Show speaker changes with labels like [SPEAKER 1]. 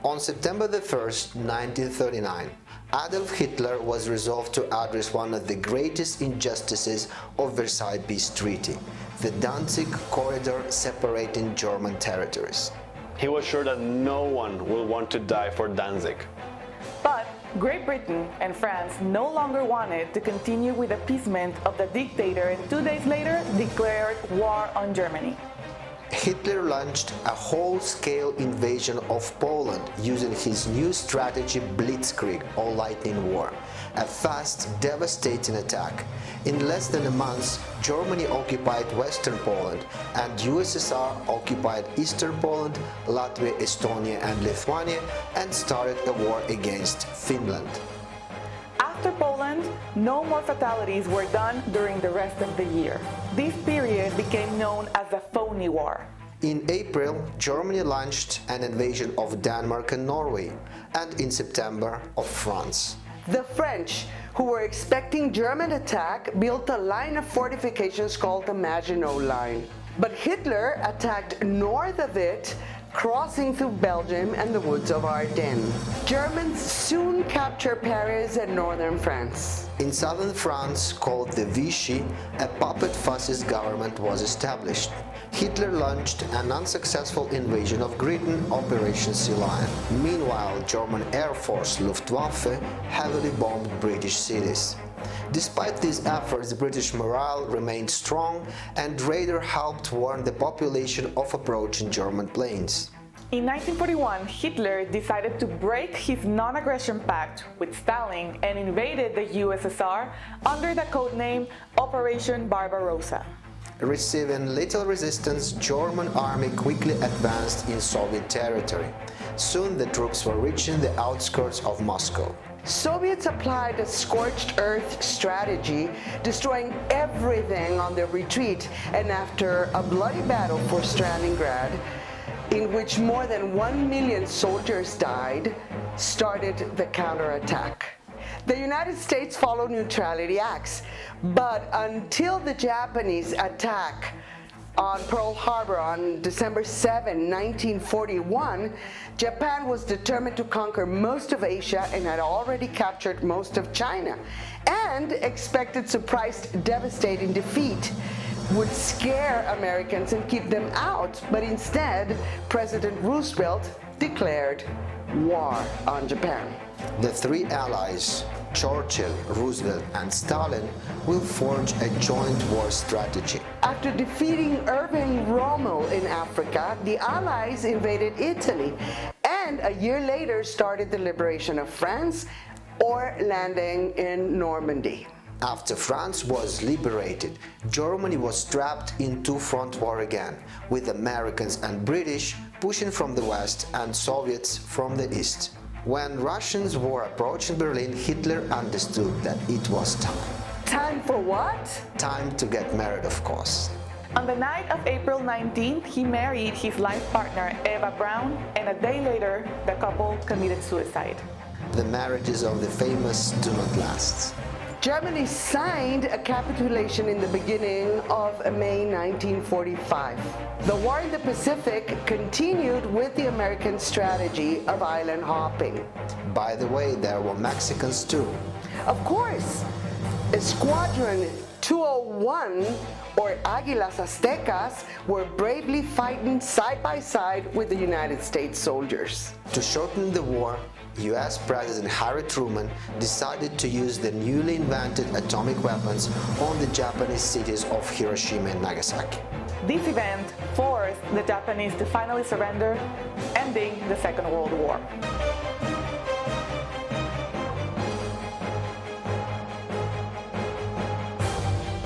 [SPEAKER 1] On September the 1st, 1939, Adolf Hitler was resolved to address one of the greatest injustices of Versailles Peace Treaty, the Danzig corridor separating German territories.
[SPEAKER 2] He was sure that no one will want to die for Danzig.
[SPEAKER 3] But Great Britain and France no longer wanted to continue with appeasement of the dictator and 2 days later declared war on Germany.
[SPEAKER 1] Hitler launched a whole-scale invasion of Poland using his new strategy Blitzkrieg, or lightning war, a fast, devastating attack. In less than a month, Germany occupied Western Poland and USSR occupied Eastern Poland, Latvia, Estonia and Lithuania and started a war against Finland.
[SPEAKER 3] After Poland, no more fatalities were done during the rest of the year. This period became known as the Phony War.
[SPEAKER 1] In April, Germany launched an invasion of Denmark and Norway, and in September of France.
[SPEAKER 4] The French, who were expecting German attack, built a line of fortifications called the Maginot Line. But Hitler attacked north of it, crossing through Belgium and the woods of Ardennes. Germans soon captured Paris and northern France.
[SPEAKER 1] In southern France, called the Vichy, a puppet fascist government was established. Hitler launched an unsuccessful invasion of Britain, Operation Sea Lion. Meanwhile, German Air Force Luftwaffe heavily bombed British cities. Despite these efforts, British morale remained strong and radar helped warn the population of approaching German planes.
[SPEAKER 3] In 1941, Hitler decided to break his non-aggression pact with Stalin and invaded the USSR under the codename Operation Barbarossa.
[SPEAKER 1] Receiving little resistance, German army quickly advanced in Soviet territory. Soon the troops were reaching the outskirts of Moscow.
[SPEAKER 4] Soviets applied a scorched earth strategy, destroying everything on their retreat, and after a bloody battle for Stalingrad, in which more than 1 million soldiers died, started the counterattack. The United States followed neutrality acts, but until the Japanese attack on Pearl Harbor on December 7, 1941, Japan was determined to conquer most of Asia and had already captured most of China, and expected surprise devastating defeat would scare Americans and keep them out, but instead, President Roosevelt declared war on Japan.
[SPEAKER 1] The three allies, Churchill, Roosevelt and Stalin, will forge a joint war strategy.
[SPEAKER 4] After defeating Irving Rommel in Africa, the Allies invaded Italy and a year later started the liberation of France, or landing in Normandy.
[SPEAKER 1] After France was liberated, Germany was trapped in two-front war again, with Americans and British pushing from the west and Soviets from the east. When Russians were approaching Berlin, Hitler understood that it was time.
[SPEAKER 4] Time for what?
[SPEAKER 1] Time to get married, of course.
[SPEAKER 3] On the night of April 19th, he married his life partner Eva Braun, and a day later, the couple committed suicide.
[SPEAKER 1] The marriages of the famous do not last.
[SPEAKER 4] Germany signed a capitulation in the beginning of May 1945. The war in the Pacific continued with the American strategy of island hopping.
[SPEAKER 1] By the way, there were Mexicans too.
[SPEAKER 4] Of course, Squadron 201, or Águilas Aztecas, were bravely fighting side by side with the United States soldiers.
[SPEAKER 1] To shorten the war, US President Harry Truman decided to use the newly invented atomic weapons on the Japanese cities of Hiroshima and Nagasaki.
[SPEAKER 3] This event forced the Japanese to finally surrender, ending the Second World War.